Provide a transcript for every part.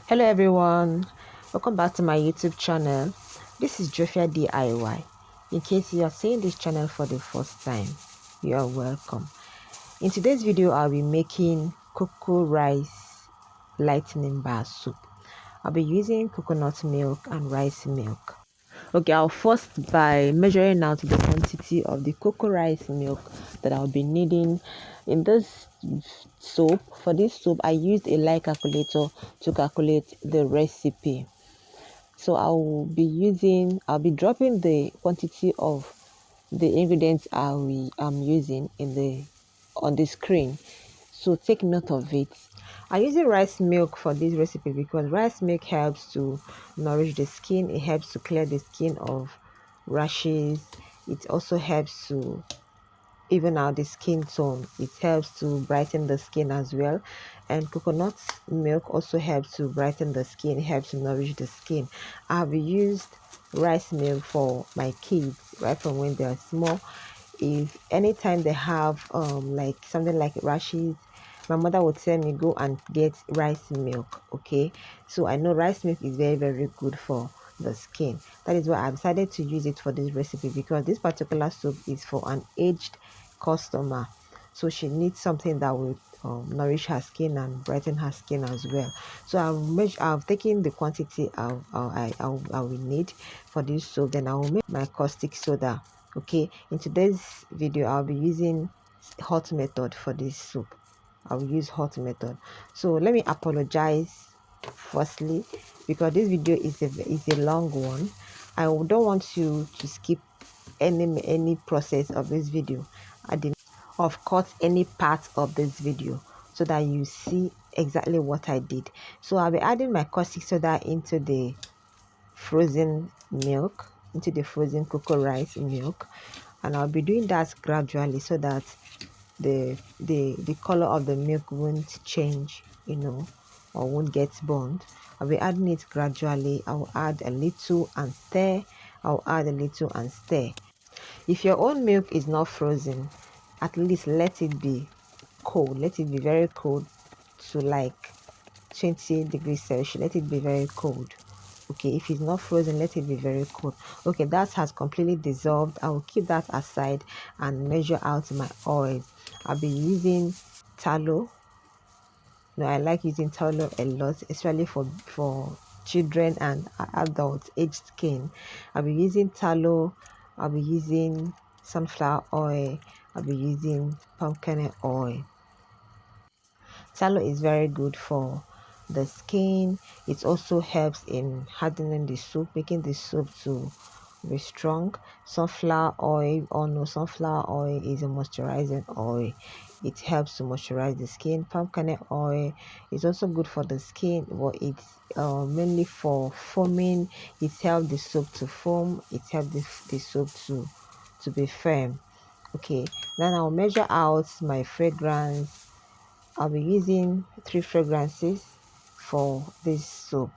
Hello everyone, welcome back to my YouTube channel. This is Jofia DIY. In case you are seeing this channel for the first time, you are welcome. In today's video, I'll be making Cocorice lightening bar soup. I'll be using coconut milk and rice milk. Okay, I'll first by measuring out the quantity of the Cocorice milk that I'll be needing in this soap. For this soap, I used a light calculator to calculate the recipe. So I'll be dropping the quantity of the ingredients I'm using on the screen. So take note of it. I'm using rice milk for this recipe because rice milk helps to nourish the skin. It helps to clear the skin of rashes. It also helps to even out the skin tone. It helps to brighten the skin as well. And coconut milk also helps to brighten the skin, helps to nourish the skin. I've used rice milk for my kids right from when they're small. If anytime they have like something like rashes, my mother would tell me go and get rice milk. Okay, so I know rice milk is very good for the skin. That is why I decided to use it for this recipe, because this particular soup is for an aged customer, so she needs something that will nourish her skin and brighten her skin as well. So I've taken the quantity I will need for this soup. Then I will make my caustic soda. Okay, in today's video I'll be using hot method for this soup. I will use hot method. So let me apologize firstly, because this video is a long one. I don't want you to skip any process of this video. I did of course any part of this video, so that you see exactly what I did. So I'll be adding my caustic soda into the frozen milk, into the frozen Cocorice milk, and I'll be doing that gradually so that the color of the milk won't change, or won't get burned. I'll be adding it gradually. I'll add a little and stir. I'll add a little and stir. If your own milk is not frozen, at least let it be cold. Let it be very cold, to like 20 degrees Celsius. Let it be very cold. Okay, if it's not frozen, let it be very cold. Okay, that has completely dissolved. I will keep that aside and measure out my oil. I'll be using tallow. No, I like using tallow a lot, especially for children and adults aged skin. I'll be using tallow. I'll be using sunflower oil. I'll be using palm kernel oil. Tallow is very good for the skin. It also helps in hardening the soup, making the soup to be strong. Sunflower oil, no, sunflower oil is a moisturizing oil. It helps to moisturize the skin. Palm kernel oil is also good for the skin, but it's mainly for foaming. It helps the soup to foam. It helps the soup to be firm. Okay, then I'll measure out my fragrance. I'll be using 3 fragrances for this soap.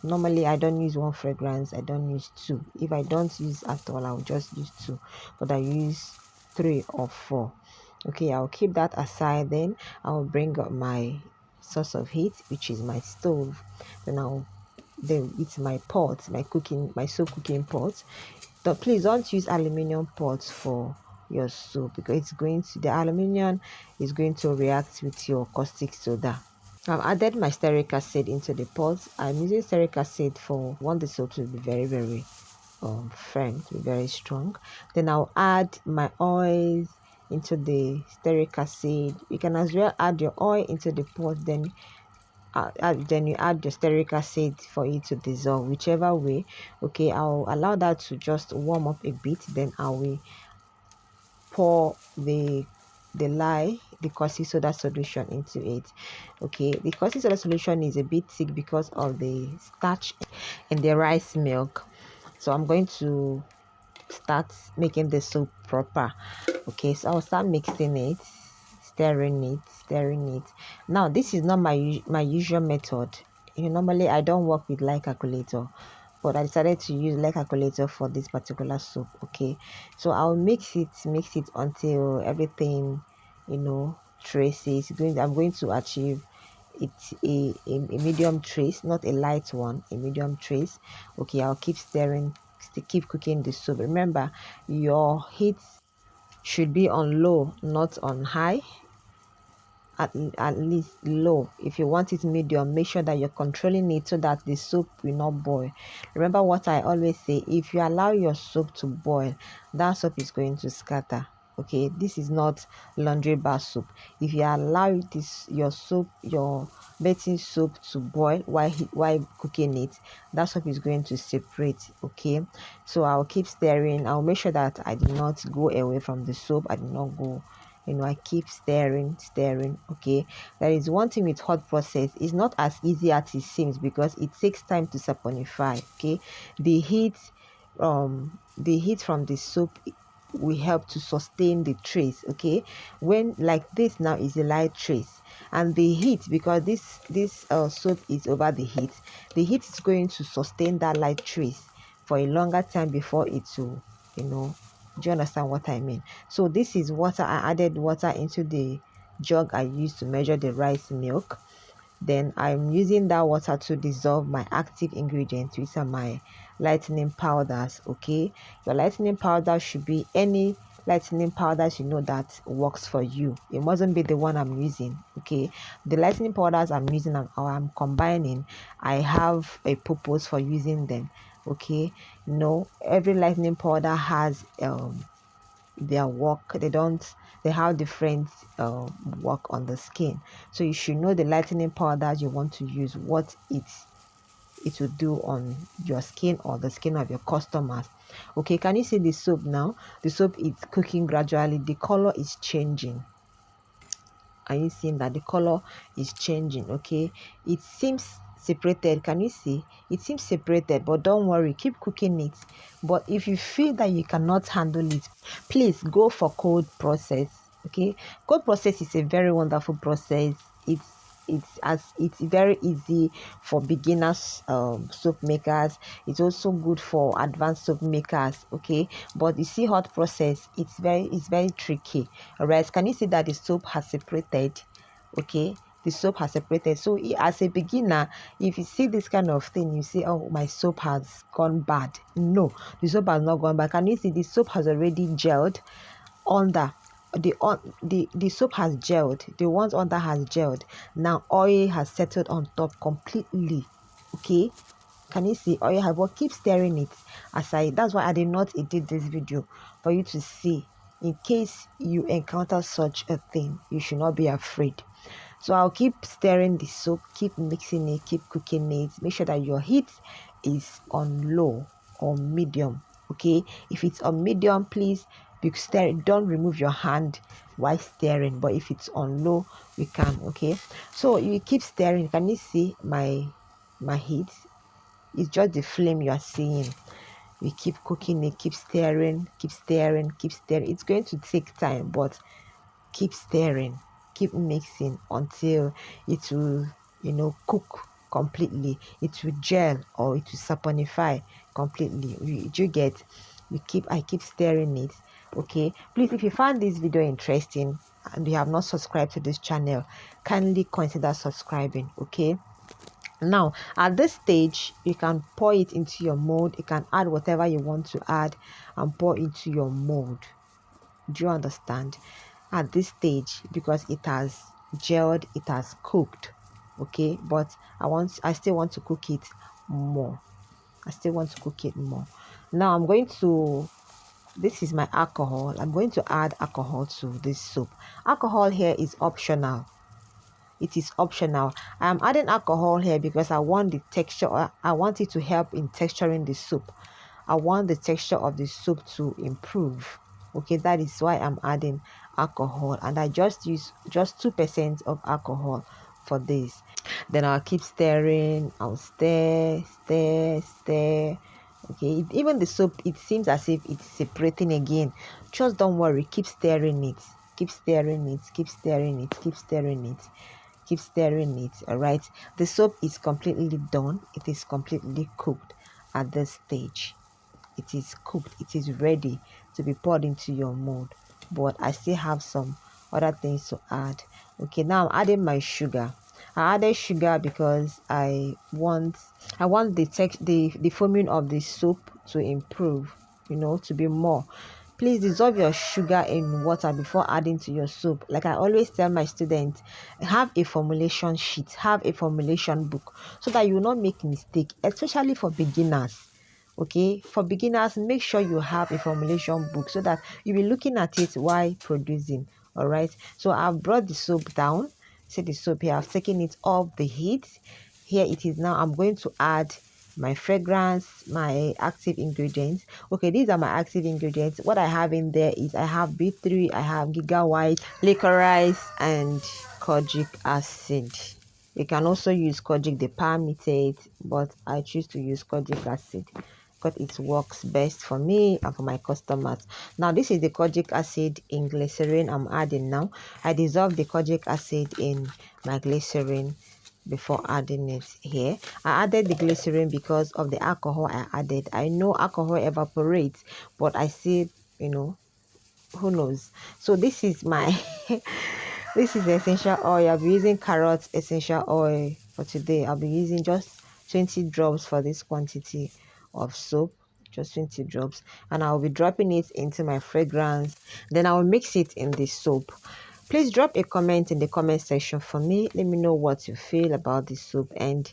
Normally I don't use 1 fragrance. I don't use 2. If I don't use at all, I'll just use 2, but I use 3 or 4. Okay, I'll keep that aside. Then I'll bring up my source of heat, which is my stove. Then it's my pot, my soap cooking pot. Please don't use aluminium pots for your soup, because the aluminium is going to react with your caustic soda. I've added my stearic acid into the pot. I'm using stearic acid for want the soap to be very firm, to be very strong. Then I'll add my oils into the stearic acid. You can as well add your oil into the pot, then you add your stearic acid for it to dissolve, whichever way. Okay, I'll allow that to just warm up a bit. Then I will pour the caustic soda solution into it. Okay, the caustic soda solution is a bit thick because of the starch in the rice milk, so I'm going to start making the soup proper. Okay, so I'll start mixing it, stirring it. Now this is not my usual method. Normally I don't work with light calculator, but I decided to use light calculator for this particular soup. Okay, so I'll mix it until everything traces. I'm going to achieve it's a medium trace, not a light one, a medium trace. Okay, I'll keep stirring, keep cooking the soup. Remember, your heat should be on low, not on high. At least low. If you want it medium, make sure that you're controlling it so that the soup will not boil. Remember what I always say, if you allow your soup to boil, that soup is going to scatter. Okay, this is not laundry bar soup. If you allow your bathing soup to boil while cooking it, that soup is going to separate. Okay, so I'll keep stirring. I'll make sure that I do not go away from the soup. I do not go, I keep stirring. Okay, there is one thing with hot process. It's not as easy as it seems because it takes time to saponify. Okay, the heat from the soup will help to sustain the trace. Okay, when like this now is a light trace, and the heat, because this soap is over the heat is going to sustain that light trace for a longer time before it will, do you understand what I mean? So this is water. I added water into the jug I used to measure the rice milk. Then I'm using that water to dissolve my active ingredients, which are my lightening powders. Okay, your lightening powder should be any lightening powders that works for you. It mustn't be the one I'm using. Okay, the lightening powders I'm using or I'm combining, I have a purpose for using them. Okay, every lightening powder has their work. They have different work on the skin, so you should know the lightening powder you want to use, what it will do on your skin or the skin of your customers. Okay, can you see the soap now? The soap is cooking gradually. The color is changing. Are you seeing that the color is changing? Okay, it seems separated. Can you see? It seems separated, but don't worry, keep cooking it. But if you feel that you cannot handle it, please go for cold process. Okay, cold process is a very wonderful process. It's very easy for beginners, soap makers. It's also good for advanced soap makers. Okay, but you see, hot process, it's very tricky. All right, can you see that the soap has separated? Okay, the soap has separated. So as a beginner, if you see this kind of thing, you say, oh, my soap has gone bad. No, the soap has not gone bad. Can you see the soap has already gelled under? The soap has gelled. The ones under has gelled. Now oil has settled on top completely. Okay, can you see oil have? But keep stirring it aside. That's why I did not edit this video, for you to see. In case you encounter such a thing, you should not be afraid. So I'll keep stirring the soap, keep mixing it, keep cooking it. Make sure that your heat is on low or medium. Okay, if it's on medium, please be stirring. Don't remove your hand while stirring. But if it's on low, you can. Okay, so you keep stirring. Can you see my heat? It's just the flame you are seeing. We keep cooking it, keep stirring, keep stirring, keep stirring. It's going to take time, but keep stirring, keep mixing until it will, cook completely. It will gel or it will saponify completely. You get? I keep stirring it. Okay, please, if you found this video interesting and you have not subscribed to this channel, kindly consider subscribing. Okay, now at this stage you can pour it into your mold. You can add whatever you want to add and pour into your mold. Do you understand? At this stage, because it has gelled, it has cooked. Okay, but I still want to cook it more. Now I'm going to, this is my alcohol. I'm going to add alcohol to this soup. Alcohol here is optional. It is optional. I'm adding alcohol here because I want the texture. I want it to help in texturing the soup. I want the texture of the soup to improve. Okay, that is why I'm adding alcohol, and I just use just 2% of alcohol for this. Then I'll keep stirring. I'll stir. Okay, even the soup, it seems as if it's separating again. Just don't worry, keep stirring it. Keep stirring it. Keep stirring it. Keep stirring it. Keep stirring it. All right, the soup is completely done. It is completely cooked at this stage. It is cooked. It is ready to be poured into your mold, but I still have some other things to add. Okay, now I'm adding my sugar. I added sugar because I want the foaming of the soup to improve, to be more. Please dissolve your sugar in water before adding to your soup. Like I always tell my students, have a formulation sheet, have a formulation book, so that you will not make mistake, especially for beginners. Okay, for beginners, make sure you have a formulation book so that you'll be looking at it while producing. All right, so I've brought the soap down. See the soap here, I've taken it off the heat. Here it is. Now I'm going to add my fragrance, my active ingredients. Okay, these are my active ingredients. What I have in there is I have B3, I have Gigawhite, licorice, and Kojic acid. You can also use Kojic the palmitate, but I choose to use Kojic acid because it works best for me and for my customers. Now this is the Kojic acid in glycerin I'm adding now. I dissolve the Kojic acid in my glycerin before adding it here. I added the glycerin because of the alcohol I added. I know alcohol evaporates, but I still, who knows. So this is my this is the essential oil. I'll be using carrot essential oil for today. I'll be using just 20 drops for this quantity of soap, just 20 drops, and I'll be dropping it into my fragrance. Then I'll mix it in the soap. Please drop a comment in the comment section for me. Let me know what you feel about this soup, and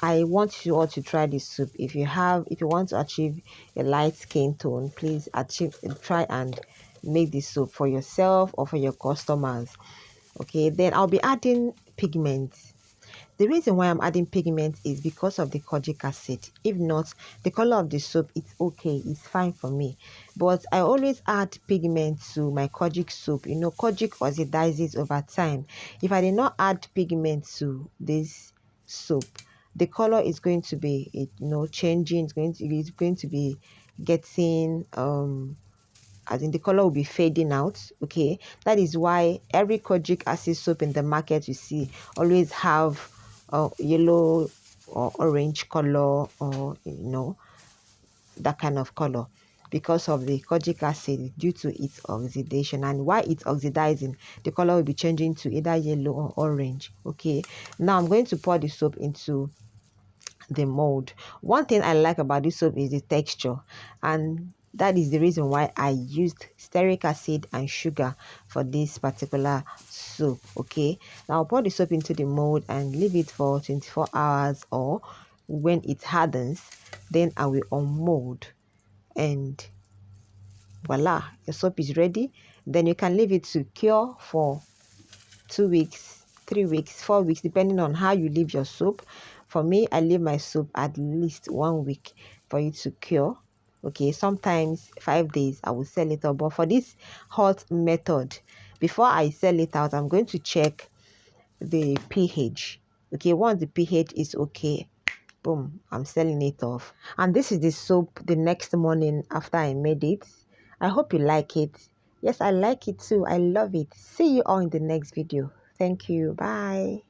I want you all to try this soup. If you want to achieve a light skin tone, please try and make this soup for yourself or for your customers. Okay, then I'll be adding pigments. The reason why I'm adding pigment is because of the kojic acid. If not, the color of the soup, it's okay, it's fine for me. But I always add pigment to my kojic soup. Kojic oxidizes over time. If I did not add pigment to this soup, the color is going to be, changing. It's going to be getting as in the color will be fading out. Okay, that is why every kojic acid soap in the market you see always have yellow or orange color, or that kind of color, because of the kojic acid, due to its oxidation. And while it's oxidizing, the color will be changing to either yellow or orange. Okay, now I'm going to pour the soap into the mold. One thing I like about this soap is the texture, and that is the reason why I used stearic acid and sugar for this particular soap. Okay, now I'll pour the soap into the mold and leave it for 24 hours, or when it hardens, then I will unmold, and voila, your soap is ready. Then you can leave it to cure for 2 weeks, 3 weeks, 4 weeks, depending on how you leave your soap. For me, I leave my soap at least 1 week for it to cure. Okay, sometimes 5 days I will sell it out. But for this hot method, before I sell it out, I'm going to check the pH. Okay, once the pH is okay, boom, I'm selling it off. And this is the soap the next morning after I made it. I hope you like it. Yes, I like it too. I love it. See you all in the next video. Thank you. Bye.